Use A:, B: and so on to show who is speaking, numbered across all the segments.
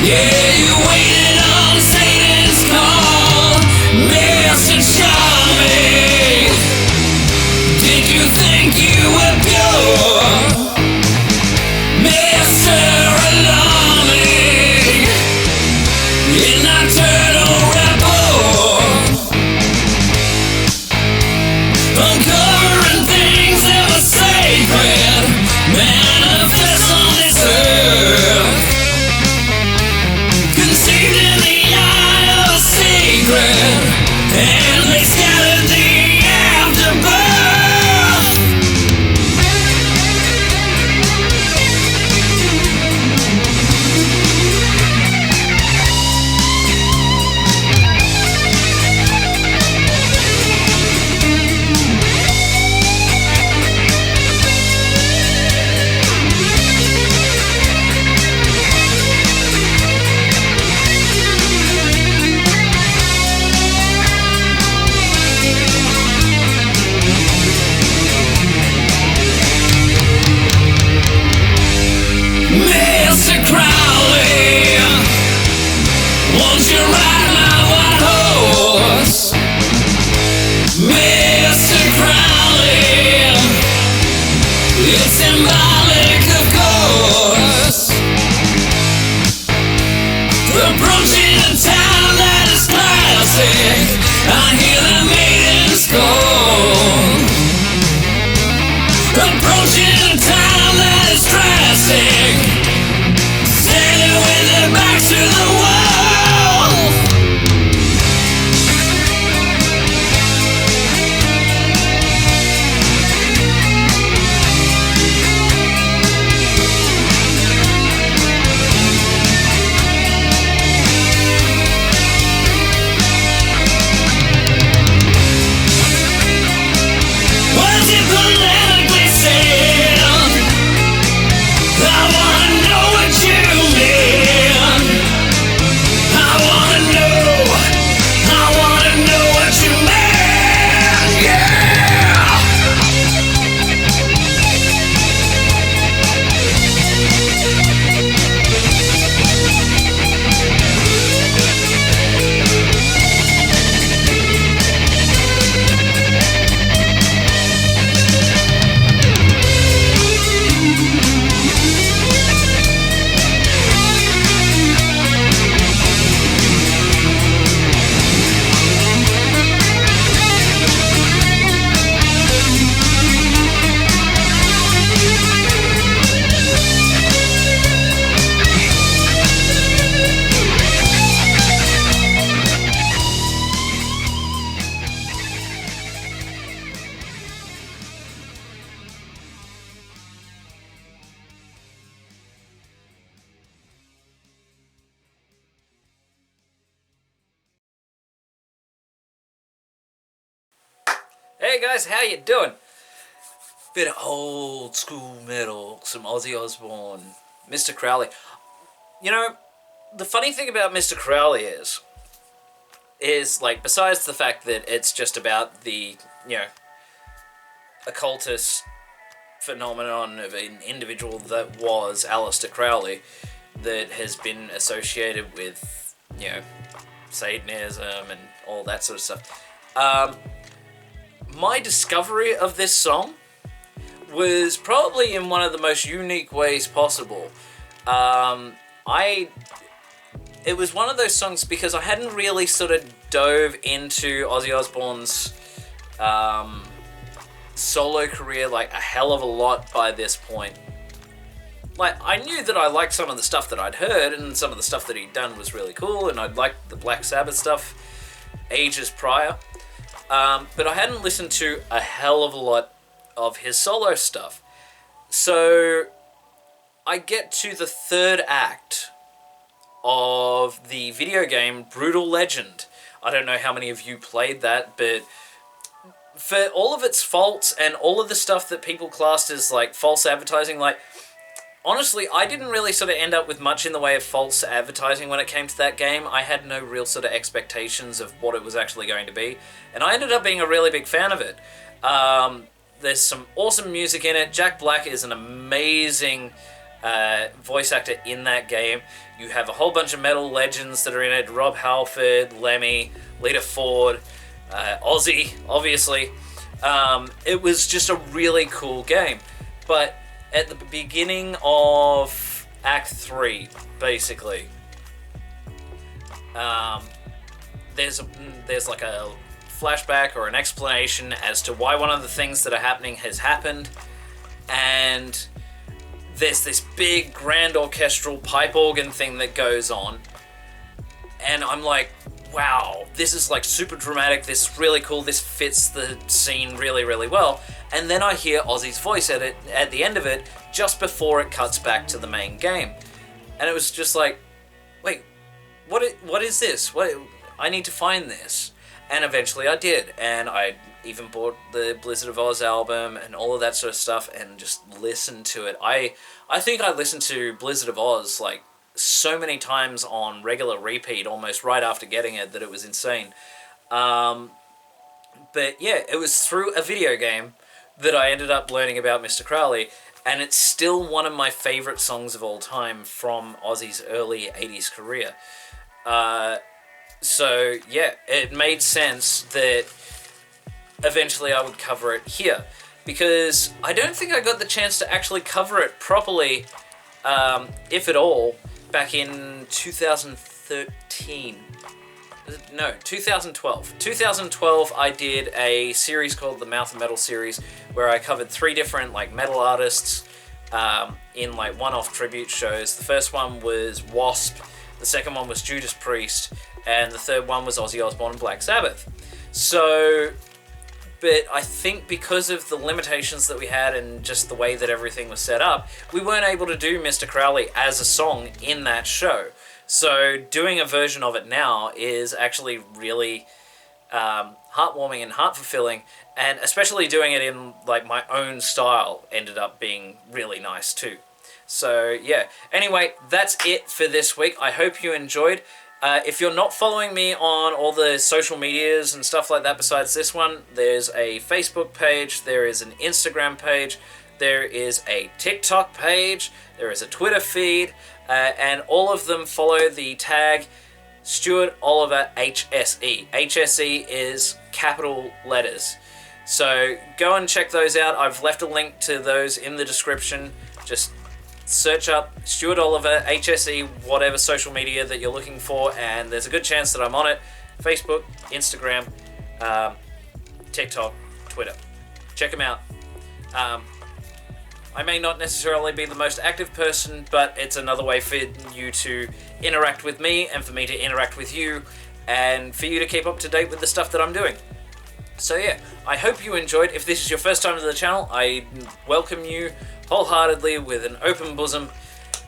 A: Yeah, you waited on Satan's call, Mr. Charming. Did you think you were pure, Mr. Alarming? In nocturnal rebel, uncovering things that were sacred, manifest on this earth, conceived in the eye of a secret, and they scattered the afterbirth. Mr. Crowley, won't you ride my white horse? Mr. Crowley, it's symbolic, of course. Approaching a town that is classic, I hear the maidens call. Approaching a town that is drastic, standing with their backs to the wall. Was it politically said? I wanna know what you mean. I wanna know what you mean. Yeah.
B: Hey guys, how you doing? Bit of old school metal, some Ozzy Osbourne, Mr. Crowley. You know, the funny thing about Mr. Crowley is like, besides the fact that it's just about the, occultist phenomenon of an individual that was Aleister Crowley that has been associated with, Satanism and all that sort of stuff. My discovery of this song was probably in one of the most unique ways possible. It was one of those songs because I hadn't really sort of dove into Ozzy Osbourne's solo career like a hell of a lot by this point. Like, I knew that I liked some of the stuff that I'd heard, and some of the stuff that he'd done was really cool, and I'd liked the Black Sabbath stuff ages prior. But I hadn't listened to a hell of a lot of his solo stuff. So I get to the third act of the video game Brutal Legend. I don't know how many of you played that, but for all of its faults and all of the stuff that people classed as like false advertising, like, honestly, I didn't really sort of end up with much in the way of false advertising when it came to that game. I had no real sort of expectations of what it was actually going to be, and I ended up being a really big fan of it. There's some awesome music in it. Jack Black is an amazing voice actor in that game. You have a whole bunch of metal legends that are in it: Rob Halford, Lemmy, Lita Ford, Ozzy, obviously. It was just a really cool game. But at the beginning of Act 3, basically, there's like a flashback or an explanation as to why one of the things that are happening has happened, and there's this big grand orchestral pipe organ thing that goes on, and I'm like, wow, this is like super dramatic, this is really cool, this fits the scene really, really well. And then I hear Ozzy's voice at the end of it, just before it cuts back to the main game. And it was just like, wait, what is this? I need to find this. And eventually I did, and I even bought the Blizzard of Ozz album and all of that sort of stuff and just listened to it. I think I listened to Blizzard of Ozz like so many times on regular repeat, almost right after getting it, that it was insane. But yeah, it was through a video game that I ended up learning about Mr. Crowley, and it's still one of my favourite songs of all time from Ozzy's early 80s career. So yeah, it made sense that eventually I would cover it here, because I don't think I got the chance to actually cover it properly, if at all, back in 2013. No, 2012. 2012 I did a series called the Mouth of Metal series, where I covered 3 different like metal artists in like one-off tribute shows. The first one was W.A.S.P, the second one was Judas Priest, and the third one was Ozzy Osbourne and Black Sabbath. So, but I think because of the limitations that we had and just the way that everything was set up, we weren't able to do Mr. Crowley as a song in that show. So doing a version of it now is actually really heartwarming and heart-fulfilling, and especially doing it in like my own style ended up being really nice too. So yeah, anyway, that's it for this week. I hope you enjoyed. If you're not following me on all the social medias and stuff like that besides this one, there's a Facebook page, there is an Instagram page, there is a TikTok page, there is a Twitter feed, and all of them follow the tag Stuart Oliver HSE. HSE is capital letters. So go and check those out. I've left a link to those in the description. Just search up Stuart Oliver, HSE, whatever social media that you're looking for, and there's a good chance that I'm on it. Facebook, Instagram, TikTok, Twitter. Check them out. I may not necessarily be the most active person, but it's another way for you to interact with me and for me to interact with you and for you to keep up to date with the stuff that I'm doing. So yeah, I hope you enjoyed. If this is your first time to the channel, I welcome you wholeheartedly with an open bosom,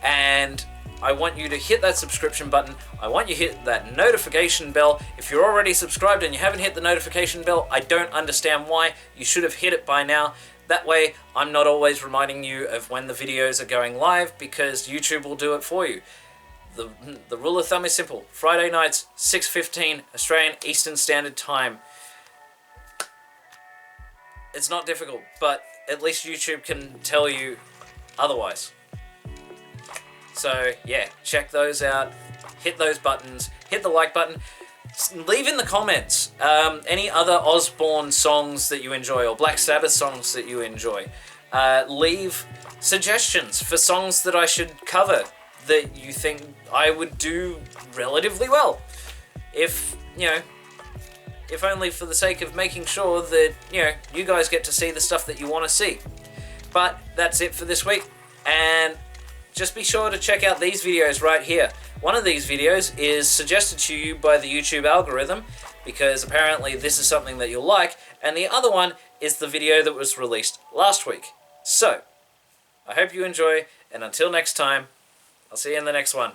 B: and I want you to hit that subscription button. I want you to hit that notification bell. If you're already subscribed and you haven't hit the notification bell, I don't understand why. You should have hit it by now. That way, I'm not always reminding you of when the videos are going live, because YouTube will do it for you. The rule of thumb is simple. Friday nights, 6:15 Australian Eastern Standard Time. It's not difficult, but at least YouTube can tell you otherwise. So yeah, check those out, hit those buttons, hit the like button, leave in the comments any other Osbourne songs that you enjoy or Black Sabbath songs that you enjoy. Leave suggestions for songs that I should cover that you think I would do relatively well. If, you know, if only for the sake of making sure that, you know, you guys get to see the stuff that you want to see. But that's it for this week, and just be sure to check out these videos right here. One of these videos is suggested to you by the YouTube algorithm, because apparently this is something that you'll like, and the other one is the video that was released last week. So, I hope you enjoy, and until next time, I'll see you in the next one.